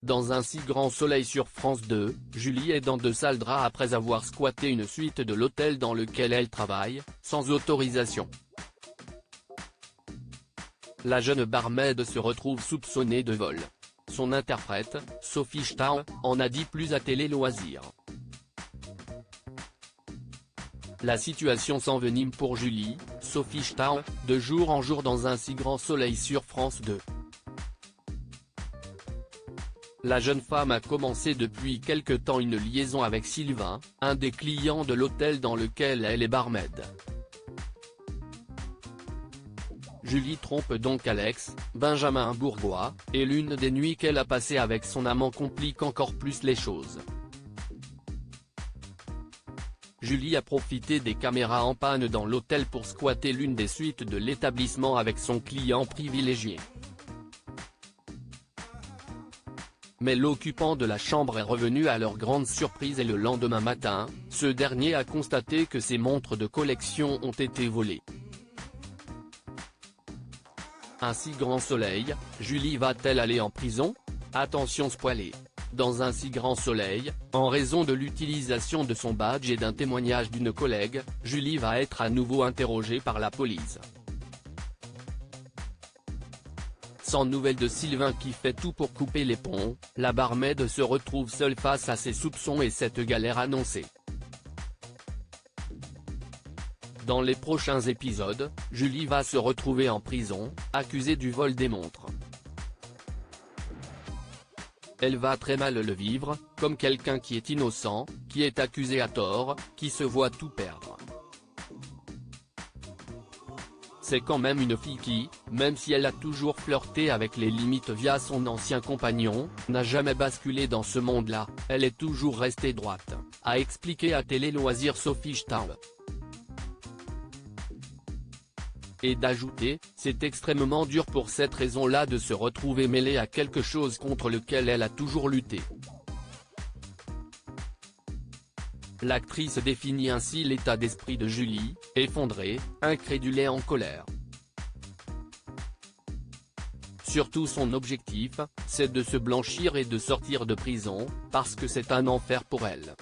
Dans un si grand soleil sur France 2, Julie est dans de sales draps après avoir squatté une suite de l'hôtel dans lequel elle travaille, sans autorisation. La jeune barmaid se retrouve soupçonnée de vol. Son interprète, Sophie Stahl, en a dit plus à Télé Loisirs. La situation s'envenime pour Julie, Sophie Stahl, de jour en jour dans un si grand soleil sur France 2. La jeune femme a commencé depuis quelque temps une liaison avec Sylvain, un des clients de l'hôtel dans lequel elle est barmaid. Julie trompe donc Alex, Benjamin Bourgois, et l'une des nuits qu'elle a passées avec son amant complique encore plus les choses. Julie a profité des caméras en panne dans l'hôtel pour squatter l'une des suites de l'établissement avec son client privilégié. Mais l'occupant de la chambre est revenu à leur grande surprise et le lendemain matin, ce dernier a constaté que ses montres de collection ont été volées. Un si grand soleil, Julie va-t-elle aller en prison? Attention spoilé. Dans un si grand soleil, en raison de l'utilisation de son badge et d'un témoignage d'une collègue, Julie va être à nouveau interrogée par la police. Sans nouvelles de Sylvain qui fait tout pour couper les ponts, la barmaid se retrouve seule face à ses soupçons et cette galère annoncée. Dans les prochains épisodes, Julie va se retrouver en prison, accusée du vol des montres. Elle va très mal le vivre, comme quelqu'un qui est innocent, qui est accusé à tort, qui se voit tout perdre. C'est quand même une fille qui, même si elle a toujours flirté avec les limites via son ancien compagnon, n'a jamais basculé dans ce monde-là, elle est toujours restée droite, a expliqué à Télé Loisirs Sophie Stahl. Et d'ajouter, c'est extrêmement dur pour cette raison-là de se retrouver mêlée à quelque chose contre lequel elle a toujours lutté. L'actrice définit ainsi l'état d'esprit de Julie, effondrée, incrédule et en colère. Surtout son objectif, c'est de se blanchir et de sortir de prison, parce que c'est un enfer pour elle.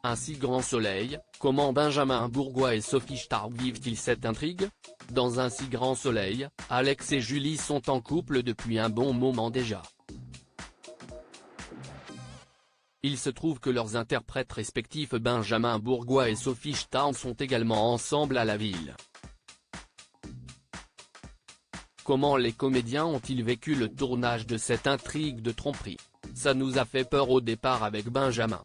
Un si grand soleil, comment Benjamin Bourgois et Sophie Stahl vivent-ils cette intrigue? Dans un si grand soleil, Alex et Julie sont en couple depuis un bon moment déjà. Il se trouve que leurs interprètes respectifs Benjamin Bourgois et Sophie Stahl sont également ensemble à la ville. Comment les comédiens ont-ils vécu le tournage de cette intrigue de tromperie? Ça nous a fait peur au départ avec Benjamin.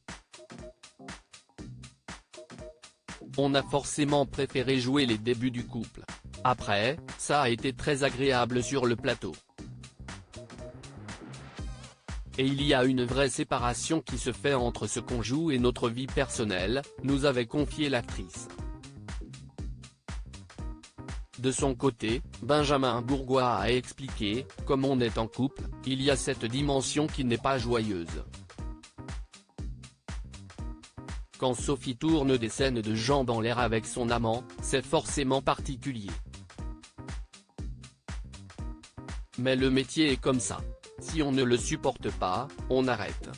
On a forcément préféré jouer les débuts du couple. Après, ça a été très agréable sur le plateau. Et il y a une vraie séparation qui se fait entre ce qu'on joue et notre vie personnelle, nous avait confié l'actrice. De son côté, Benjamin Bourgois a expliqué, comme on est en couple, il y a cette dimension qui n'est pas joyeuse. Quand Sophie tourne des scènes de jambes en l'air avec son amant, c'est forcément particulier. Mais le métier est comme ça. Si on ne le supporte pas, on arrête.